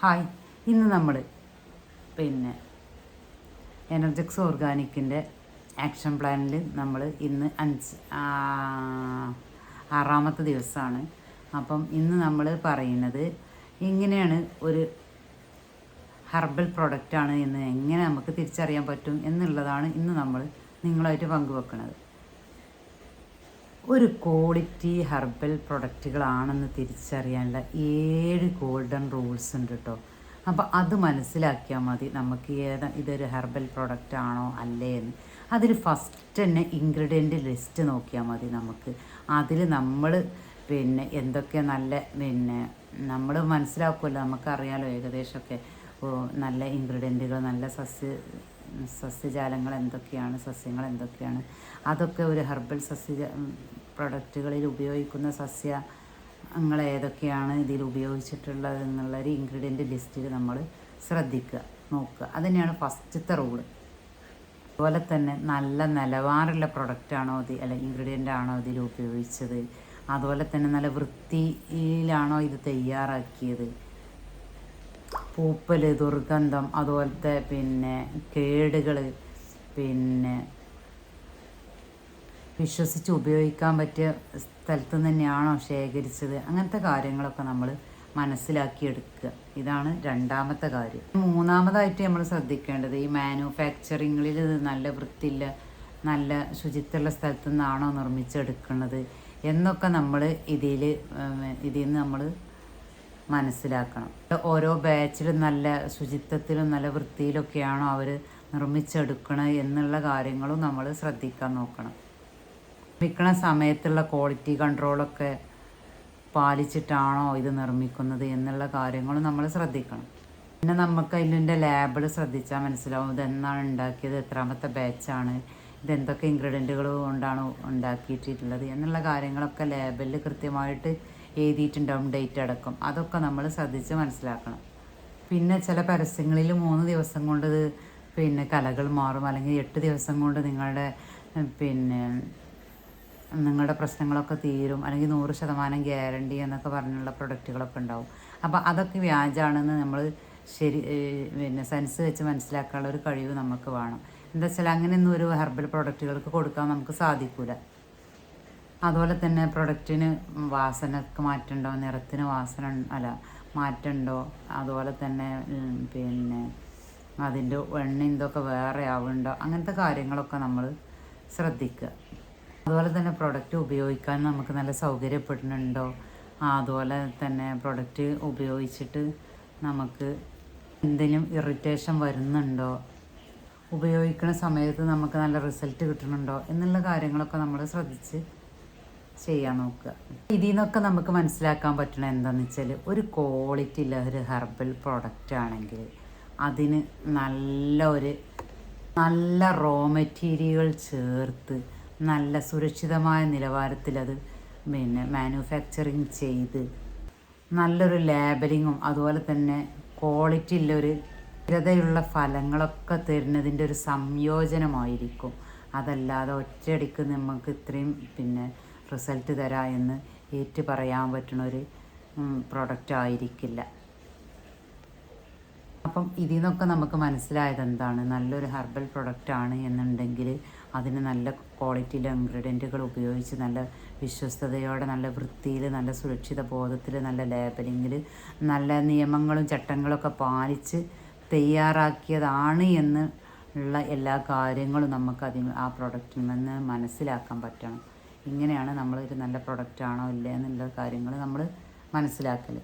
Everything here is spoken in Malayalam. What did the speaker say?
ഹായ്, ഇന്ന് നമ്മൾ പിന്നെ എനർജെക്സ് ഓർഗാനിക്കിൻ്റെ ആക്ഷൻ പ്ലാനിൽ നമ്മൾ ഇന്ന് ആറാമത്തെ ദിവസമാണ്. അപ്പം ഇന്ന് നമ്മൾ പറയുന്നത് ഇങ്ങനെയാണ് ഒരു ഹെർബൽ പ്രൊഡക്റ്റാണ് എന്ന് എങ്ങനെ നമുക്ക് തിരിച്ചറിയാൻ പറ്റും എന്നുള്ളതാണ് ഇന്ന് നമ്മൾ നിങ്ങളായിട്ട് പങ്കുവെക്കുന്നത്. ഒരു ക്വാളിറ്റി ഹെർബൽ പ്രൊഡക്റ്റുകളാണെന്ന് തിരിച്ചറിയാനുള്ള 7 ഗോൾഡൻ റൂൾസ് ഉണ്ട് കേട്ടോ. അപ്പോൾ അത് മനസ്സിലാക്കിയാൽ മതി നമുക്ക് ഇതൊരു ഹെർബൽ പ്രൊഡക്റ്റ് ആണോ അല്ലേ എന്ന്. അതിൽ ഫസ്റ്റ് തന്നെ ഇൻഗ്രീഡിയൻ്റ് ലിസ്റ്റ് നോക്കിയാൽ മതി നമുക്ക്. അതിൽ നമ്മൾ എന്തൊക്കെ നല്ല നമ്മൾ മനസ്സിലാക്കുമല്ലോ, നമുക്കറിയാലോ ഏകദേശമൊക്കെ നല്ല ഇൻഗ്രീഡിയൻറ്റുകൾ, നല്ല സസ്യജാലങ്ങൾ എന്തൊക്കെയാണ്, സസ്യങ്ങൾ എന്തൊക്കെയാണ്, അതൊക്കെ ഒരു ഹെർബൽ പ്രൊഡക്റ്റുകളിൽ ഉപയോഗിക്കുന്ന സസ്യങ്ങൾ ഏതൊക്കെയാണ് ഇതിൽ ഉപയോഗിച്ചിട്ടുള്ളത് എന്നുള്ളൊരു ഇൻഗ്രീഡിയൻ്റ് ലിസ്റ്റിൽ നമ്മൾ ശ്രദ്ധിക്കുക, നോക്കുക. അതുതന്നെയാണ് ഫസ്റ്റത്തെ റൂള്. അതുപോലെ തന്നെ നല്ല നിലവാരമുള്ള പ്രൊഡക്റ്റാണോ ഇൻഗ്രീഡിയൻ്റ് ആണോ ഇതിൽ ഉപയോഗിച്ചത്, അതുപോലെ തന്നെ നല്ല വൃത്തിയിലാണോ ഇത് തയ്യാറാക്കിയത്, പൂപ്പൽ, ദുർഗന്ധം, അതുപോലത്തെ കേടുകൾ, വിശ്വസിച്ച് ഉപയോഗിക്കാൻ പറ്റിയ സ്ഥലത്തു നിന്ന് തന്നെയാണോ ശേഖരിച്ചത്, അങ്ങനത്തെ കാര്യങ്ങളൊക്കെ നമ്മൾ മനസ്സിലാക്കിയെടുക്കുക. ഇതാണ് രണ്ടാമത്തെ കാര്യം. മൂന്നാമതായിട്ട് നമ്മൾ ശ്രദ്ധിക്കേണ്ടത് ഈ മാനുഫാക്ചറിങ്ങിൽ നല്ല വൃത്തിയില്ല, നല്ല ശുചിത്വമുള്ള സ്ഥലത്തു നിന്നാണോ നിർമ്മിച്ചെടുക്കുന്നത് എന്നൊക്കെ നമ്മൾ ഇതിൽ നിന്ന് നമ്മൾ മനസ്സിലാക്കണം. ഓരോ ബാച്ചിലും നല്ല ശുചിത്വത്തിലും നല്ല വൃത്തിയിലൊക്കെയാണോ അവർ നിർമ്മിച്ചെടുക്കണത് എന്നുള്ള കാര്യങ്ങളും നമ്മൾ ശ്രദ്ധിക്കാൻ നോക്കണം. നിർമ്മിക്കണ സമയത്തുള്ള ക്വാളിറ്റി കൺട്രോളൊക്കെ പാലിച്ചിട്ടാണോ ഇത് നിർമ്മിക്കുന്നത് എന്നുള്ള കാര്യങ്ങളും നമ്മൾ ശ്രദ്ധിക്കണം. പിന്നെ നമുക്ക് അതിൻ്റെ ലേബിൾ ശ്രദ്ധിച്ചാൽ മനസ്സിലാവും ഇതെന്നാണ് ഉണ്ടാക്കിയത്, എത്രാമത്തെ ബാച്ചാണ്, ഇതെന്തൊക്കെ ഇൻഗ്രീഡിയൻറ്റുകൾ കൊണ്ടാണ് ഉണ്ടാക്കിയിട്ടുള്ളത് എന്നുള്ള കാര്യങ്ങളൊക്കെ ലേബലിൽ കൃത്യമായിട്ട് എഴുതിയിട്ടുണ്ടാവും, ഡേറ്റ് അടക്കം. അതൊക്കെ നമ്മൾ ശ്രദ്ധിച്ച് മനസ്സിലാക്കണം. പിന്നെ ചില പരസ്യങ്ങളിൽ 3 ദിവസം കൊണ്ട് കലകൾ മാറും, അല്ലെങ്കിൽ 8 ദിവസം കൊണ്ട് നിങ്ങളുടെ പ്രശ്നങ്ങളൊക്കെ തീരും, അല്ലെങ്കിൽ 100% ഗ്യാരണ്ടി എന്നൊക്കെ പറഞ്ഞുള്ള പ്രൊഡക്റ്റുകളൊക്കെ ഉണ്ടാവും. അപ്പോൾ അതൊക്കെ വ്യാജാണെന്ന് നമ്മൾ സെൻസ് വെച്ച് മനസ്സിലാക്കാനുള്ള ഒരു കഴിവ് നമുക്ക് വേണം. എന്താ വെച്ചാൽ അങ്ങനെയൊന്നും ഒരു ഹെർബൽ പ്രൊഡക്റ്റുകൾക്ക് കൊടുക്കാൻ നമുക്ക് സാധിക്കില്ല. അതുപോലെ തന്നെ പ്രൊഡക്റ്റിന് വാസനക്ക് മാറ്റമുണ്ടോ, നിറത്തിന് മാറ്റമുണ്ടോ, അതുപോലെ തന്നെ അതിൻ്റെ എണ്ണ എന്തൊക്കെ വേറെ ആവുന്നുണ്ടോ, അങ്ങനത്തെ കാര്യങ്ങളൊക്കെ നമ്മൾ ശ്രദ്ധിക്കുക. അതുപോലെ തന്നെ പ്രൊഡക്റ്റ് ഉപയോഗിക്കാൻ നമുക്ക് നല്ല സൗകര്യപ്പെടുന്നുണ്ടോ, അതുപോലെ തന്നെ പ്രൊഡക്റ്റ് ഉപയോഗിച്ചിട്ട് നമുക്ക് എന്തെങ്കിലും ഇറിറ്റേഷൻ വരുന്നുണ്ടോ, ഉപയോഗിക്കുന്ന സമയത്ത് നമുക്ക് നല്ല റിസൾട്ട് കിട്ടുന്നുണ്ടോ എന്നുള്ള കാര്യങ്ങളൊക്കെ നമ്മൾ ശ്രദ്ധിച്ച് ചെയ്യാൻ നോക്കുക. ഇതിൽ നിന്നൊക്കെ നമുക്ക് മനസ്സിലാക്കാൻ പറ്റണ എന്താണെന്ന് വെച്ചാൽ ഒരു ക്വാളിറ്റി ഉള്ള ഒരു ഹെർബൽ പ്രൊഡക്റ്റ് ആണെങ്കിൽ അതിന് നല്ല റോ മെറ്റീരിയൽ ചേർത്ത് നല്ല സുരക്ഷിതമായ നിലവാരത്തിൽ അത് മാനുഫാക്ചറിങ് ചെയ്ത് നല്ലൊരു ലേബലിങ്ങും അതുപോലെ തന്നെ ക്വാളിറ്റി ഉള്ളൊരു സ്ഥിരതയുള്ള ഫലങ്ങളൊക്കെ തരുന്നതിൻ്റെ ഒരു സംയോജനമായിരിക്കും. അതല്ലാതെ ഒറ്റയടിക്ക് നമുക്ക് ഇത്രയും റിസൾട്ട് തരാം എന്ന് ഏറ്റു പറയാൻ പറ്റുന്ന ഒരു പ്രൊഡക്റ്റ് ആയിരിക്കില്ല. അപ്പം ഇതിൽ നിന്നൊക്കെ നമുക്ക് മനസ്സിലായത് എന്താണ്, നല്ലൊരു ഹെർബൽ പ്രൊഡക്റ്റ് ആണ് എന്നുണ്ടെങ്കിൽ അതിന് നല്ല ക്വാളിറ്റിയിലെ ഇൻഗ്രീഡിയൻറ്റുകൾ ഉപയോഗിച്ച് നല്ല വിശ്വസ്തയോടെ നല്ല വൃത്തിയിൽ നല്ല സുരക്ഷിത ബോധത്തിൽ നല്ല ലേബലിങ്ങിൽ നല്ല നിയമങ്ങളും ചട്ടങ്ങളൊക്കെ പാലിച്ച് തയ്യാറാക്കിയതാണ് എന്നുള്ള എല്ലാ കാര്യങ്ങളും നമുക്ക് ആ പ്രൊഡക്റ്റിൽ നിന്ന് മനസ്സിലാക്കാൻ പറ്റണം. ഇങ്ങനെയാണ് നമ്മളൊരു നല്ല പ്രൊഡക്റ്റ് ആണോ ഇല്ലേ എന്നുള്ള കാര്യങ്ങൾ നമ്മൾ മനസ്സിലാക്കൽ.